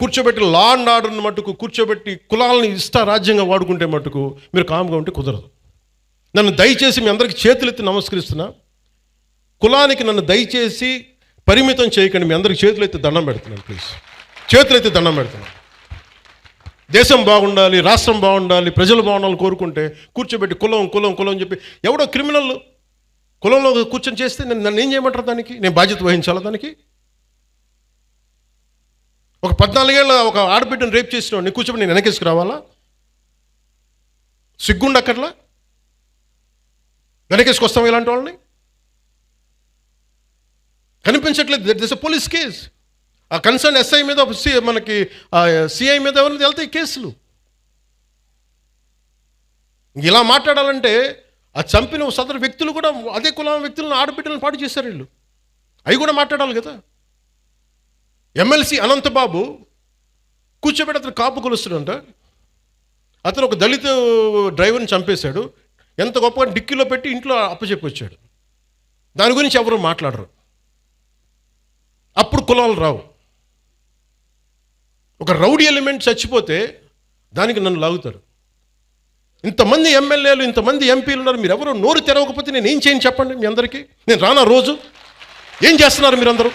కూర్చోబెట్టి law and ఆర్డర్ని మట్టుకు కూర్చోబెట్టి కులాలని రాజ్యంగా వాడుకుంటే మట్టుకు మీరు కామ్గా ఉంటే కుదరదు. నన్ను దయచేసి మీ అందరికీ చేతులెత్తి నమస్కరిస్తున్నా. కులానికి నన్ను దయచేసి పరిమితం చేయకండి. మీ అందరికి చేతులెత్తి దండం పెడుతున్నాను. ప్లీజ్ చేతులెత్తి దండం పెడుతున్నాను. దేశం బాగుండాలి, రాష్ట్రం బాగుండాలి, ప్రజలు బాగుండాలని కోరుకుంటే కూర్చోబెట్టి కులం కులం కులం అని చెప్పి ఎవడో క్రిమినల్ కులంలో కూర్చొని చేస్తే నన్ను ఏం చేయమంటారు? దానికి నేను బాధ్యత వహించాలా? దానికి ఒక 14 ఏళ్ళ ఒక ఆడబిడ్డను రేప్ చేసిన వాడిని కూర్చోబెట్టి నేను వెనకేసుకు రావాలా? సిగ్గుండక్కర్లా? వెనకేసుకొస్తాం ఇలాంటి వాళ్ళని? కనిపించట్లేదు. That is a police case. ఆ కన్సర్న్ ఎస్ఐ మీద మనకి సిఐ మీద ఎవరిని వెళ్తాయి కేసులు. ఇలా మాట్లాడాలంటే ఆ చంపిన సదరు వ్యక్తులు కూడా అదే కులం వ్యక్తులను ఆడబిడ్డలను పాటు చేశారు వీళ్ళు. అవి కూడా మాట్లాడాలి కదా. ఎమ్మెల్సీ అనంతబాబు కూర్చోబెట్టి అతను కాపు కొలుస్తాడంట. అతను ఒక దళిత డ్రైవర్ని చంపేశాడు. ఎంత గొప్పగా డిక్కీలో పెట్టి ఇంట్లో అప్పచెప్పి వచ్చాడు. దాని గురించి ఎవరు మాట్లాడరు. అప్పుడు కులాలు రావు. ఒక రౌడీ ఎలిమెంట్ చచ్చిపోతే దానికి నన్ను లాగుతారు. ఇంతమంది ఎమ్మెల్యేలు, ఇంతమంది ఎంపీలు ఉన్నారు. మీరు ఎవరు నోరు తెరవకపోతే నేను ఏం చేయను చెప్పండి? మీ అందరికీ నేను రానా రోజు? ఏం చేస్తున్నారు మీరందరూ?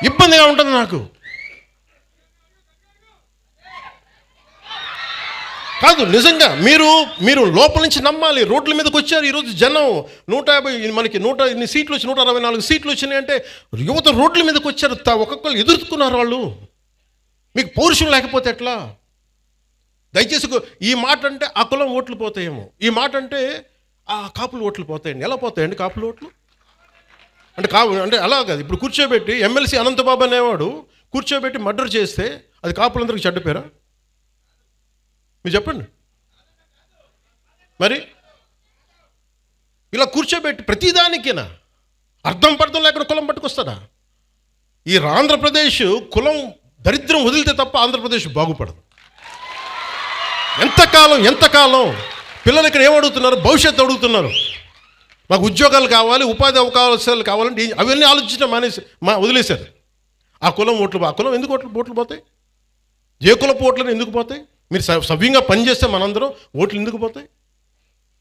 ఇబ్బందిగా ఉంటుంది నాకు. కాదు, నిజంగా మీరు లోపల నుంచి నమ్మాలి. రోడ్ల మీదకి వచ్చారు ఈరోజు జనం. 150 మనకి 100 సీట్లు వచ్చి 164 సీట్లు వచ్చినాయి అంటే యువత రోడ్ల మీదకి వచ్చారు. ఒక్కొక్కరు ఎదుర్కొన్నారు వాళ్ళు. మీకు పౌరుషం లేకపోతే ఎట్లా? దయచేసి ఈ మాట అంటే ఆ కులం ఓట్లు పోతాయేమో, ఈ మాట అంటే ఆ కాపులు ఓట్లు పోతాయండి. ఎలా పోతాయండి కాపులు ఓట్లు? అంటే అలా కాదు. ఇప్పుడు కూర్చోబెట్టి ఎమ్మెల్సీ అనంతబాబు అనేవాడు కూర్చోబెట్టి మర్డర్ చేస్తే అది కాపులందరికీ చెడ్డ పేరా? మీరు చెప్పండి. మరి ఇలా కూర్చోబెట్టి ప్రతిదానికేనా అర్థం పర్థం లేకుండా కులం పట్టుకొస్తాడా? ఈ ఆంధ్రప్రదేశ్ కులం దరిద్రం వదిలితే తప్ప ఆంధ్రప్రదేశ్ బాగుపడదు. ఎంతకాలం పిల్లలు ఇక్కడ ఏమడుగుతున్నారు? భవిష్యత్తు అడుగుతున్నారు. మాకు ఉద్యోగాలు కావాలి, ఉపాధి అవకాశాలు కావాలంటే అవన్నీ ఆలోచించడం వదిలేశారు. ఆ కులం ఓట్లు, ఆ కులం ఎందుకు ఓట్లు పోతాయి? ఏ కులపు ఓట్లను ఎందుకు పోతాయి? మీరు సవ్యంగా పనిచేస్తే మనందరం ఓట్లు ఎందుకు పోతాయి?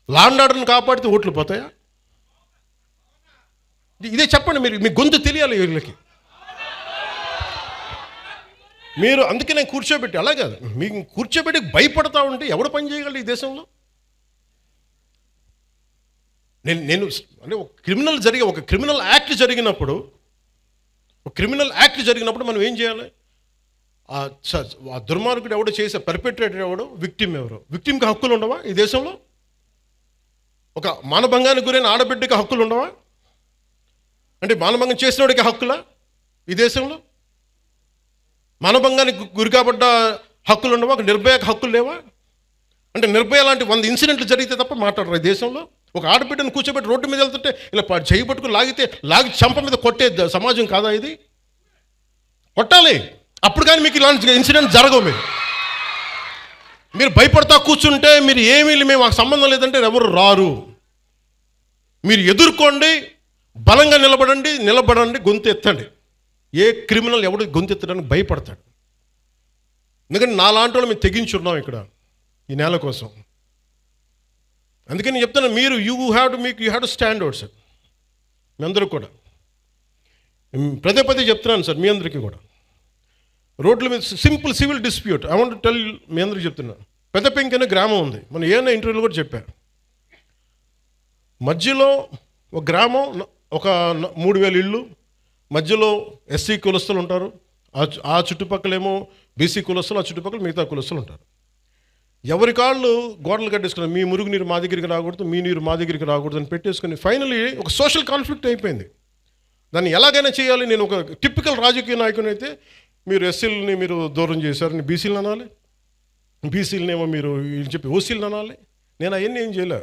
లా అండ్ ఆర్డర్ని కాపాడితే ఓట్లు పోతాయా? ఇదే చెప్పండి. మీ గొంతు తెలియాలి వీళ్ళకి. మీరు అందుకే నేను కూర్చోబెట్టి అలా కాదు, మీకు కూర్చోబెట్టి భయపడతా ఉంటే ఎవడు పని చేయగలడు ఈ దేశంలో? నేను అంటే ఒక క్రిమినల్ యాక్ట్ జరిగినప్పుడు మనం ఏం చేయాలి? ఆ దుర్మార్గుడు ఎవడో చేసే పర్పెట్రేటర్ ఎవడో, విక్టిమ్ ఎవరో. విక్టిమ్కి హక్కులు ఉండవా ఈ దేశంలో? ఒక మానభంగానికి గురైన ఆడబిడ్డకి హక్కులు ఉండవా? అంటే మానభంగం చేసినోడికి హక్కులా ఈ దేశంలో? మానభంగానికి గురి కాబడ్డ హక్కులు ఉండవా? ఒక నిర్భయకు హక్కులు లేవా? అంటే నిర్భయ లాంటి 100 ఇన్సిడెంట్లు జరిగితే తప్ప మాట్లాడరు ఈ దేశంలో. ఒక ఆడబిడ్డను కూర్చోబెట్టి రోడ్డు మీద వెళ్తుంటే ఇలా చేయి పట్టుకుని లాగి చంప మీద కొట్టే సమాజం కాదా ఇది? కొట్టాలి. అప్పుడు కానీ మీకు ఇలాంటి ఇన్సిడెంట్ జరగవు. మీరు భయపడతా కూర్చుంటే మేము మాకు సంబంధం లేదంటే ఎవరు రారు. మీరు ఎదుర్కోండి, బలంగా నిలబడండి, గొంతు ఎత్తండి. ఏ క్రిమినల్ ఎవడు గొంతు ఎత్తడానికి భయపడతాడు? ఎందుకంటే నాలాంటి వాళ్ళు మేము తెగించున్నాం ఇక్కడ ఈ నేల కోసం. అందుకని నేను చెప్తాను, మీరు you have to stand out sir. మీ అందరూ కూడా పదే చెప్తున్నాను సార్. మీ అందరికీ కూడా రోడ్ల మీద simple civil dispute I want to tell. మీ అందరికీ చెప్తున్నాను. పెద్ద పెంకి అనే గ్రామం ఉంది. మనం ఏమైనా ఇంటర్వ్యూలో కూడా చెప్పారు. మధ్యలో ఒక గ్రామం, ఒక 3000 ఇళ్ళు, మధ్యలో ఎస్సీ కులస్తులు ఉంటారు. ఆ చుట్టుపక్కలేమో బీసీ కులస్తులు, ఆ చుట్టుపక్కల మిగతా కులస్తులు ఉంటారు. ఎవరి కాళ్ళు గోడలు కట్టేసుకున్నారు. మీ మురుగు నీరు మా దగ్గరికి రాకూడదు, మీ నీరు మా దగ్గరికి రాకూడదు అని పెట్టేసుకుని ఫైనలీ ఒక సోషల్ కాన్ఫ్లిక్ట్ అయిపోయింది. దాన్ని ఎలాగైనా చేయాలి. నేను ఒక టిపికల్ రాజకీయ నాయకుని అయితే మీరు ఎస్సీలని మీరు దూరం చేశారని బీసీలను అనాలి, బీసీలనేమో మీరు చెప్పి ఓసీలను అనాలి. నేను అవన్నీ ఏం చేయలే.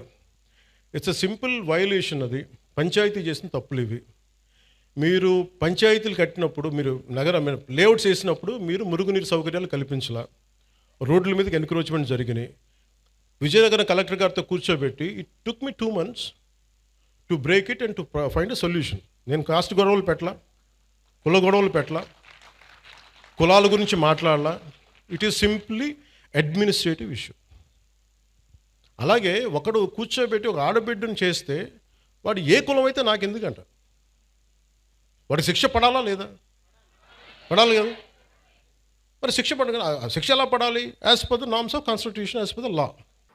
It's a simple violation. అది పంచాయతీ చేసిన తప్పులు ఇవి. మీరు పంచాయతీలు కట్టినప్పుడు, మీరు లేఅవుట్స్ వేసినప్పుడు మీరు మురుగునీరు సౌకర్యాలు కల్పించాల. రోడ్ల మీదకి ఎన్క్రోచ్మెంట్ జరిగినాయి. విజయనగరం కలెక్టర్ గారితో కూర్చోబెట్టి it took me 2 months to break it and to find a solution. నేను కాస్ట్ గొడవలు పెట్టలా, కుల గొడవలు పెట్టాల, కులాల గురించి మాట్లాడాల. It is simply administrative issue. అలాగే ఒకడు కూర్చోబెట్టి ఒక ఆడబిడ్డను చేస్తే వాడు ఏ కులం అయితే నాకు ఎందుకంట, వాడి శిక్ష పడాలా లేదా? పడాలి కదా. మరి శిక్ష పడ శిక్ష ఎలా పడాలి? As per the norms of constitution, as per the law.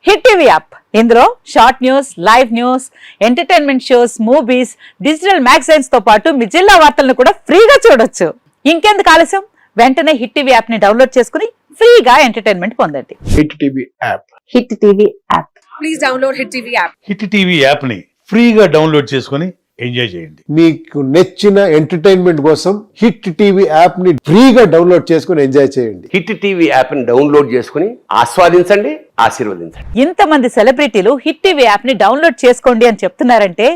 Hit TV app, ఇందులో short news, live news, entertainment shows, movies, digital magazines తో పాటు మీ జిల్లా వార్తలను కూడా ఫ్రీగా చూడొచ్చు. ఇంకెందుకు ఆలస్యం, వెంటనే హిట్ టీవీ యాప్ ని డౌన్లోడ్ చేసుకుని ఫ్రీగా ఎంటర్టైన్మెంట్ పొందండి. Hit TV app. Hit TV app. Please download hit TV app. Hit TV యాప్ని ఫ్రీగా డౌన్లోడ్ చేసుకొని ఎంజాయ్ చేయండి. మీకు నచ్చిన ఎంటర్టైన్మెంట్ కోసం హిట్ టీవీ యాప్ ని ఫ్రీగా డౌన్లోడ్ చేసుకుని ఎంజాయ్ చేయండి. హిట్ టీవీ యాప్ని డౌన్లోడ్ చేసుకుని ఆస్వాదించండి, ఆశీర్వదించండి. ఇంతమంది సెలబ్రిటీలు హిట్ టీవీ యాప్ ని డౌన్లోడ్ చేసుకోండి అని చెప్తున్నారంటే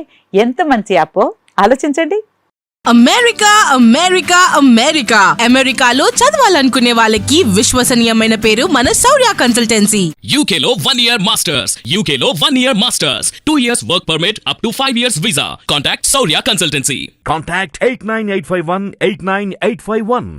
ఎంత మంచి యాప్ ఆలోచించండి. అమెరికా అమెరికా అమెరికా అమెరికాలో చదవాలనుకునే వాళ్ళకి విశ్వసనీయమైన పేరు మన శౌర్య కన్సల్టెన్సీ. UK లో 1 year masters, UK లో 1 year masters, 2 years work permit up to 5 years visa. Contact Saurya Consultancy. Contact 89851 89851.